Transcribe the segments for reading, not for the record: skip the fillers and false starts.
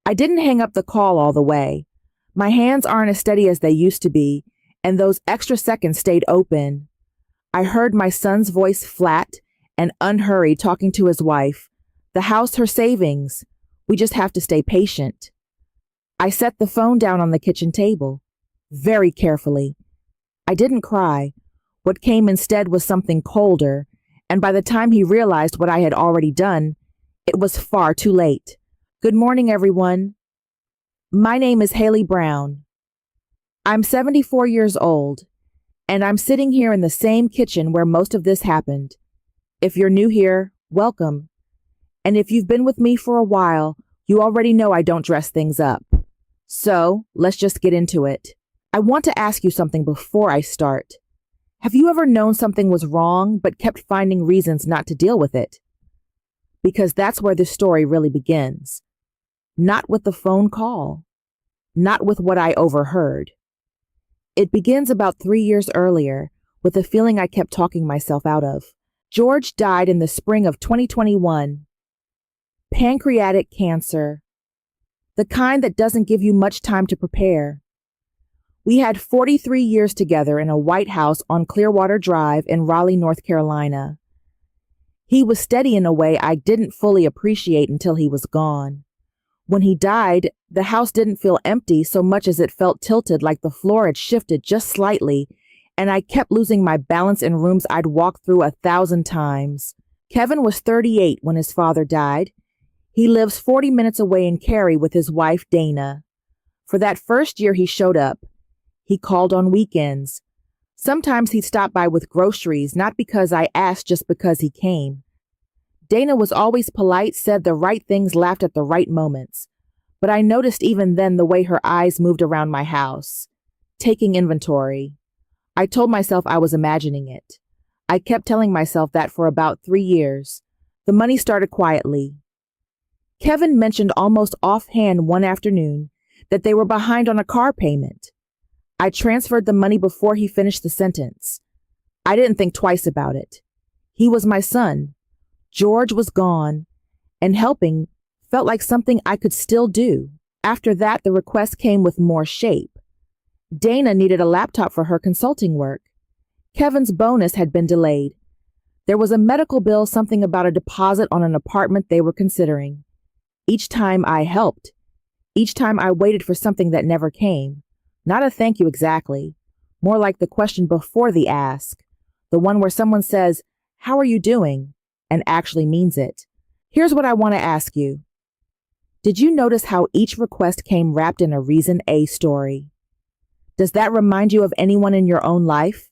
I didn't hang up the call all the way. My hands aren't as steady as they used to be, and those extra seconds stayed open. I heard my son's voice flat and unhurried talking to his wife. The house, her savings. We just have to stay patient. I set the phone down on the kitchen table, very carefully. I didn't cry. What came instead was something colder, and by the time he realized what I had already done, it was far too late. Good morning, everyone. My name is Haley Brown. I'm 74 years old, and I'm sitting here in the same kitchen where most of this happened. If you're new here, welcome. And if you've been with me for a while, you already know I don't dress things up. So, let's just get into it. I want to ask you something before I start. Have you ever known something was wrong but kept finding reasons not to deal with it? Because that's where this story really begins. Not with the phone call. Not with what I overheard. It begins about 3 years earlier with a feeling I kept talking myself out of. George died in the spring of 2021. Pancreatic cancer. The kind that doesn't give you much time to prepare. We had 43 years together in a white house on Clearwater Drive in Raleigh, North Carolina. He was steady in a way I didn't fully appreciate until he was gone. When he died, the house didn't feel empty so much as it felt tilted, like the floor had shifted just slightly, and I kept losing my balance in rooms I'd walked through 1,000 times. Kevin was 38 when his father died. He lives 40 minutes away in Cary with his wife, Dana. For that first year he showed up. He called on weekends. Sometimes he'd stop by with groceries, not because I asked, just because he came. Dana was always polite, said the right things, laughed at the right moments. But I noticed even then the way her eyes moved around my house, taking inventory. I told myself I was imagining it. I kept telling myself that for about 3 years. The money started quietly. Kevin mentioned almost offhand one afternoon that they were behind on a car payment. I transferred the money before he finished the sentence. I didn't think twice about it. He was my son. George was gone, and helping felt like something I could still do. After that, the request came with more shape. Dana needed a laptop for her consulting work. Kevin's bonus had been delayed. There was a medical bill, something about a deposit on an apartment they were considering. Each time I helped. Each time I waited for something that never came. Not a thank you exactly. More like the question before the ask. The one where someone says, "How are you doing?" and actually means it. Here's what I want to ask you. Did you notice how each request came wrapped in a reason A story? Does that remind you of anyone in your own life?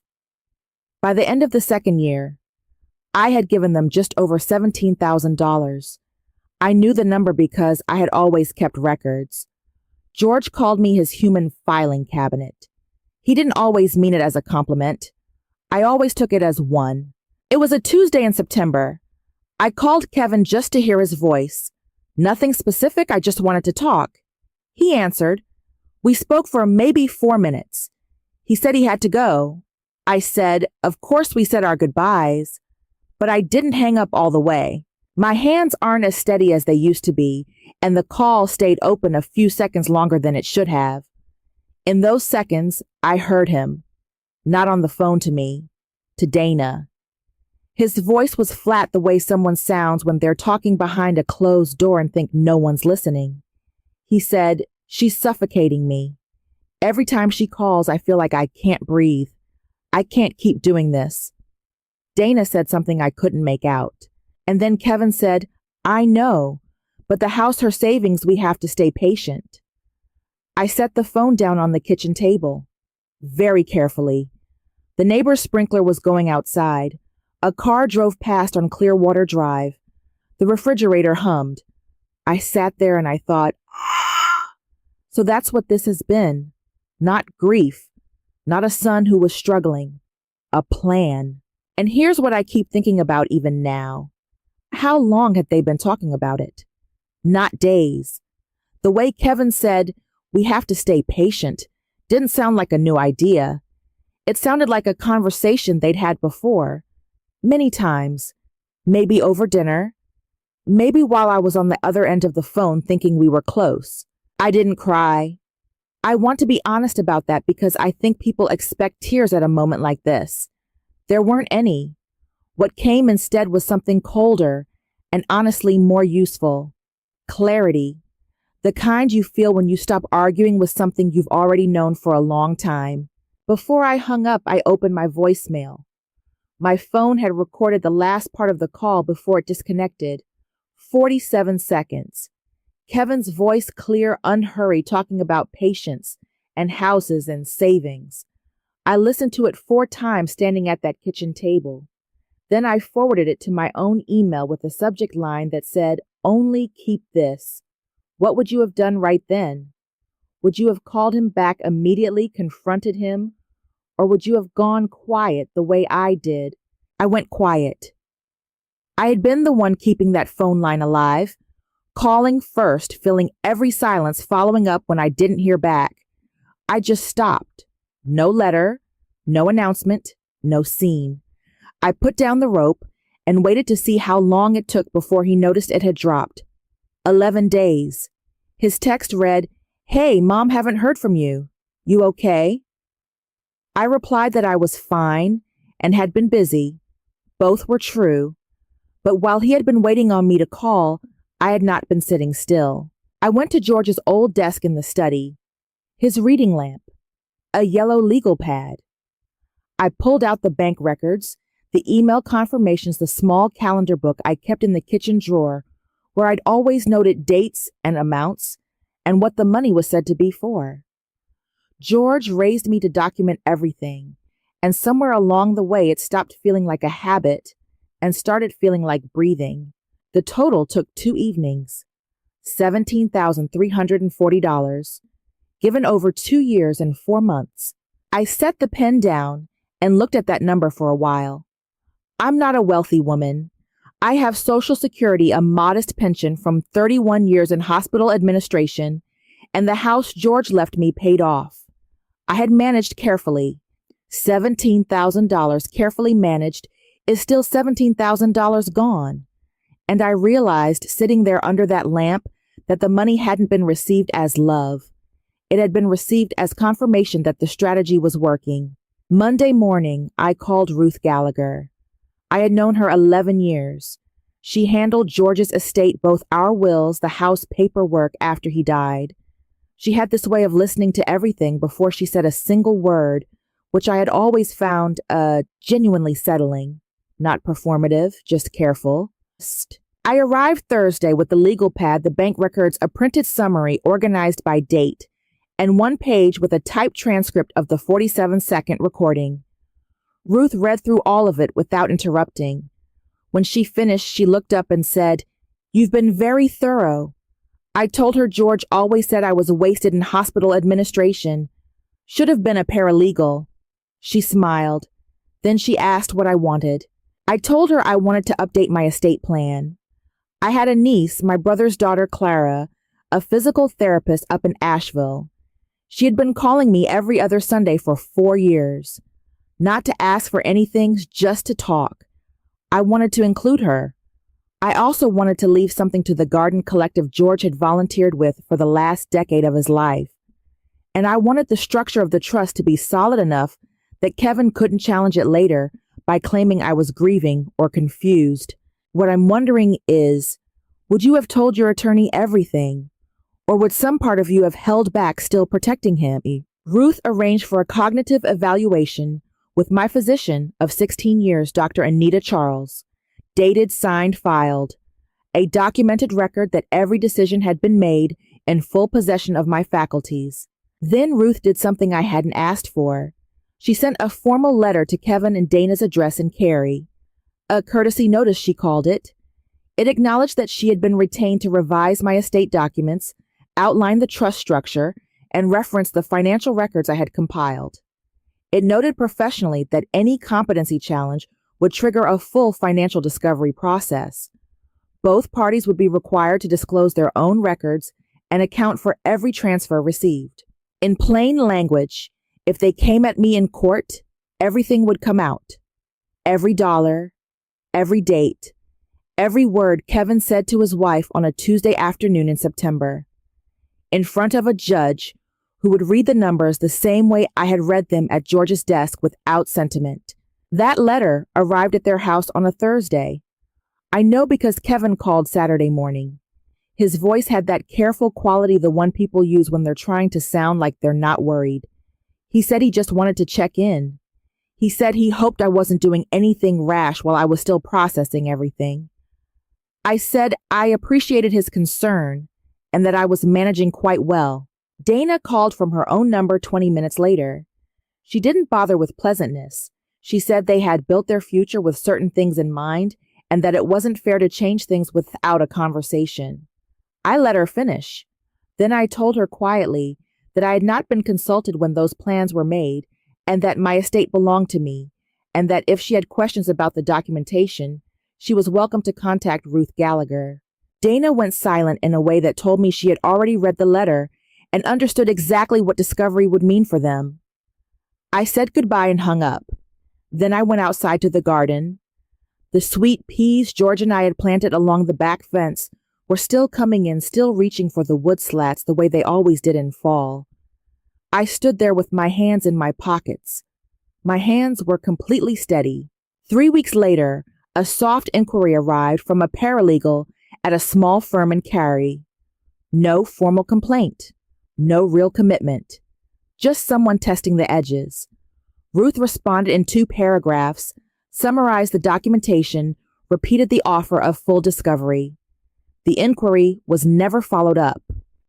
By the end of the second year, I had given them just over $17,000. I knew the number because I had always kept records. George called me his human filing cabinet. He didn't always mean it as a compliment. I always took it as one. It was a Tuesday in September. I called Kevin just to hear his voice. Nothing specific, I just wanted to talk. He answered. We spoke for maybe 4 minutes. He said he had to go. I said, of course we said our goodbyes, but I didn't hang up all the way. My hands aren't as steady as they used to be, and the call stayed open a few seconds longer than it should have. In those seconds, I heard him. Not on the phone to me, to Dana. His voice was flat, the way someone sounds when they're talking behind a closed door and think no one's listening. He said, "She's suffocating me. Every time she calls, I feel like I can't breathe. I can't keep doing this." Dana said something I couldn't make out. And then Kevin said, "I know, but the house, her savings, we have to stay patient." I set the phone down on the kitchen table, very carefully. The neighbor's sprinkler was going outside. A car drove past on Clearwater Drive. The refrigerator hummed. I sat there and I thought, so that's what this has been. Not grief. Not a son who was struggling. A plan. And here's what I keep thinking about even now. How long had they been talking about it? Not days. The way Kevin said, "We have to stay patient," didn't sound like a new idea. It sounded like a conversation they'd had before. Many times. Maybe over dinner. Maybe while I was on the other end of the phone thinking we were close. I didn't cry. I want to be honest about that because I think people expect tears at a moment like this. There weren't any. What came instead was something colder and honestly more useful. Clarity. The kind you feel when you stop arguing with something you've already known for a long time. Before I hung up, I opened my voicemail. My phone had recorded the last part of the call before it disconnected. 47 seconds. Kevin's voice clear, unhurried, talking about patience and houses and savings. I listened to it 4 times standing at that kitchen table. Then I forwarded it to my own email with a subject line that said, "Only keep this." What would you have done right then? Would you have called him back immediately, confronted him? Or would you have gone quiet the way I did? I went quiet. I had been the one keeping that phone line alive, calling first, filling every silence, following up when I didn't hear back. I just stopped. No letter, no announcement, no scene. I put down the rope and waited to see how long it took before he noticed it had dropped. 11 days. His text read, "Hey, Mom, haven't heard from you. You okay?" I replied that I was fine and had been busy. Both were true. But while he had been waiting on me to call, I had not been sitting still. I went to George's old desk in the study, his reading lamp, a yellow legal pad. I pulled out the bank records, the email confirmations, the small calendar book I kept in the kitchen drawer where I'd always noted dates and amounts and what the money was said to be for. George raised me to document everything, and somewhere along the way it stopped feeling like a habit and started feeling like breathing. The total took 2 evenings, $17,340, given over 2 years and 4 months. I set the pen down and looked at that number for a while. I'm not a wealthy woman. I have Social Security, a modest pension from 31 years in hospital administration, and the house George left me paid off. I had managed carefully. $17,000 carefully managed is still $17,000 gone. And I realized sitting there under that lamp that the money hadn't been received as love. It had been received as confirmation that the strategy was working. Monday morning, I called Ruth Gallagher. I had known her 11 years. She handled George's estate, both our wills, the house paperwork after he died. She had this way of listening to everything before she said a single word, which I had always found genuinely settling. Not performative, just careful. I arrived Thursday with the legal pad, the bank records, a printed summary organized by date, and 1 page with a typed transcript of the 47-second recording. Ruth read through all of it without interrupting. When she finished, she looked up and said, "You've been very thorough." I told her George always said I was wasted in hospital administration. Should have been a paralegal. She smiled. Then she asked what I wanted. I told her I wanted to update my estate plan. I had a niece, my brother's daughter Clara, a physical therapist up in Asheville. She had been calling me every other Sunday for 4 years. Not to ask for anything, just to talk. I wanted to include her. I also wanted to leave something to the garden collective George had volunteered with for the last decade of his life. And I wanted the structure of the trust to be solid enough that Kevin couldn't challenge it later by claiming I was grieving or confused. What I'm wondering is, would you have told your attorney everything? Or would some part of you have held back, still protecting him? Ruth arranged for a cognitive evaluation with my physician of 16 years, Dr. Anita Charles. Dated, signed, filed. A documented record that every decision had been made in full possession of my faculties. Then Ruth did something I hadn't asked for. She sent a formal letter to Kevin and Dana's address in Cary. A courtesy notice, she called it. It acknowledged that she had been retained to revise my estate documents, outline the trust structure, and reference the financial records I had compiled. It noted professionally that any competency challenge would trigger a full financial discovery process. Both parties would be required to disclose their own records and account for every transfer received. In plain language, if they came at me in court, everything would come out. Every dollar, every date, Every word Kevin said to his wife on a Tuesday afternoon in September, in front of a judge who would read the numbers the same way I had read them at George's desk without sentiment. That letter arrived at their house on a Thursday. I know because Kevin called Saturday morning. His voice had that careful quality the one people use when they're trying to sound like they're not worried. He said he just wanted to check in. He said he hoped I wasn't doing anything rash while I was still processing everything. I said I appreciated his concern and that I was managing quite well. Dana called from her own number 20 minutes later. She didn't bother with pleasantness. She said they had built their future with certain things in mind and that it wasn't fair to change things without a conversation. I let her finish. Then I told her quietly that I had not been consulted when those plans were made and that my estate belonged to me, and that if she had questions about the documentation, she was welcome to contact Ruth Gallagher. Dana went silent in a way that told me she had already read the letter and understood exactly what discovery would mean for them. I said goodbye and hung up. Then I went outside to the garden. The sweet peas George and I had planted along the back fence were still coming in, still reaching for the wood slats the way they always did in fall. I stood there with my hands in my pockets. My hands were completely steady. 3 weeks later, a soft inquiry arrived from a paralegal at a small firm in Cary. No formal complaint. No real commitment. Just someone testing the edges. Ruth responded in 2 paragraphs, summarized the documentation, repeated the offer of full discovery. The inquiry was never followed up.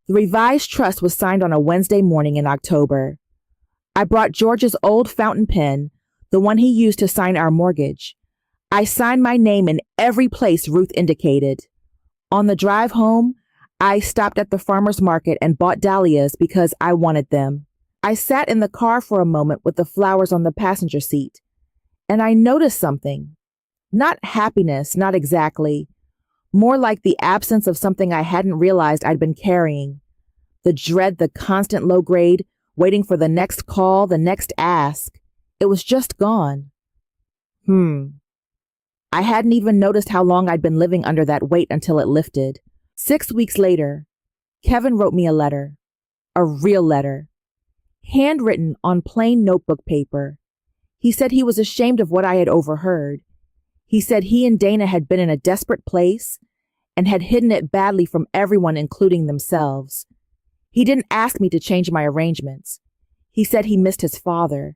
The revised trust was signed on a Wednesday morning in October. I brought George's old fountain pen, the one he used to sign our mortgage. I signed my name in every place Ruth indicated. On the drive home, I stopped at the farmer's market and bought dahlias because I wanted them. I sat in the car for a moment with the flowers on the passenger seat, and I noticed something. Not happiness, not exactly. More like the absence of something I hadn't realized I'd been carrying. The dread, the constant low grade, waiting for the next call, the next ask. It was just gone. I hadn't even noticed how long I'd been living under that weight until it lifted. 6 weeks later, Kevin wrote me a letter. A real letter. Handwritten on plain notebook paper. He said he was ashamed of what I had overheard. He said he and Dana had been in a desperate place and had hidden it badly from everyone, including themselves. He didn't ask me to change my arrangements. He said he missed his father.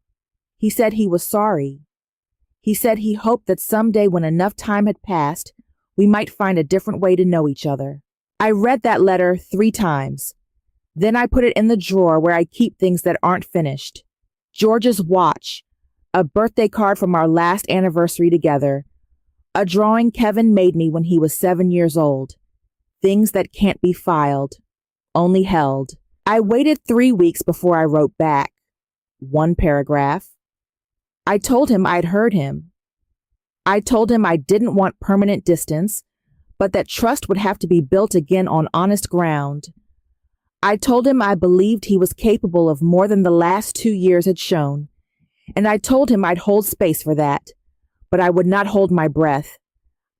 He said he was sorry. He said he hoped that someday when enough time had passed, we might find a different way to know each other. I read that letter 3 times. Then I put it in the drawer where I keep things that aren't finished. George's watch, a birthday card from our last anniversary together, a drawing Kevin made me when he was 7 years old. Things that can't be filed, only held. I waited 3 weeks before I wrote back. 1 paragraph. I told him I'd heard him. I told him I didn't want permanent distance, but that trust would have to be built again on honest ground. I told him I believed he was capable of more than the last 2 years had shown, and I told him I'd hold space for that. But I would not hold my breath.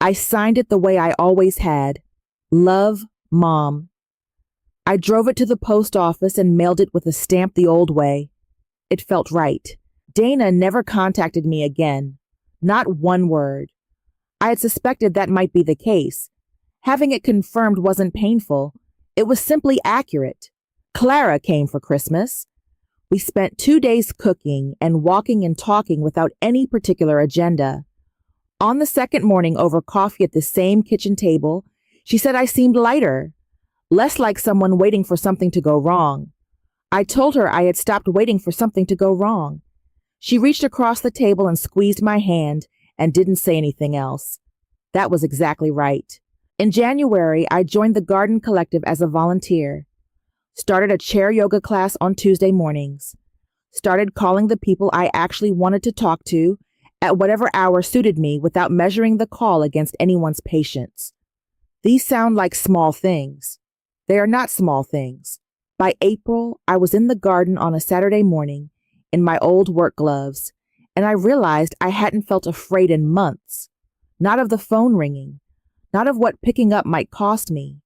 I signed it the way I always had. Love, Mom. I drove it to the post office and mailed it with a stamp the old way. It felt right. Dana never contacted me again. Not one word. I had suspected that might be the case. Having it confirmed wasn't painful. It was simply accurate. Clara came for Christmas. We spent 2 days cooking and walking and talking without any particular agenda. On the second morning, over coffee at the same kitchen table, she said I seemed lighter, less like someone waiting for something to go wrong. I told her I had stopped waiting for something to go wrong. She reached across the table and squeezed my hand and didn't say anything else. That was exactly right. In January, I joined the Garden Collective as a volunteer. Started a chair yoga class on Tuesday mornings. Started calling the people I actually wanted to talk to at whatever hour suited me without measuring the call against anyone's patience. These sound like small things. They are not small things. By April, I was in the garden on a Saturday morning in my old work gloves, and I realized I hadn't felt afraid in months. Not of the phone ringing, not of what picking up might cost me.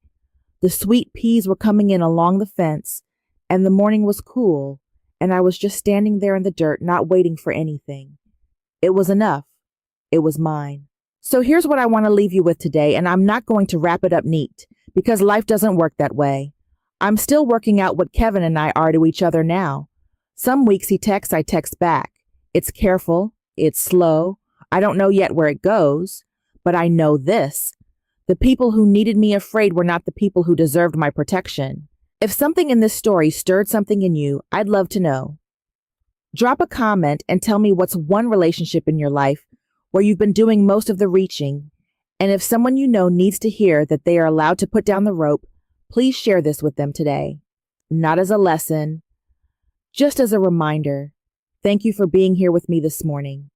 The sweet peas were coming in along the fence, and the morning was cool, and I was just standing there in the dirt, not waiting for anything. It was enough. It was mine. So here's what I want to leave you with today, and I'm not going to wrap it up neat, because life doesn't work that way. I'm still working out what Kevin and I are to each other now. Some weeks he texts, I text back. It's careful. It's slow. I don't know yet where it goes, but I know this. The people who needed me afraid were not the people who deserved my protection. If something in this story stirred something in you, I'd love to know. Drop a comment and tell me what's one relationship in your life where you've been doing most of the reaching. And if someone you know needs to hear that they are allowed to put down the rope, please share this with them today. Not as a lesson, just as a reminder. Thank you for being here with me this morning.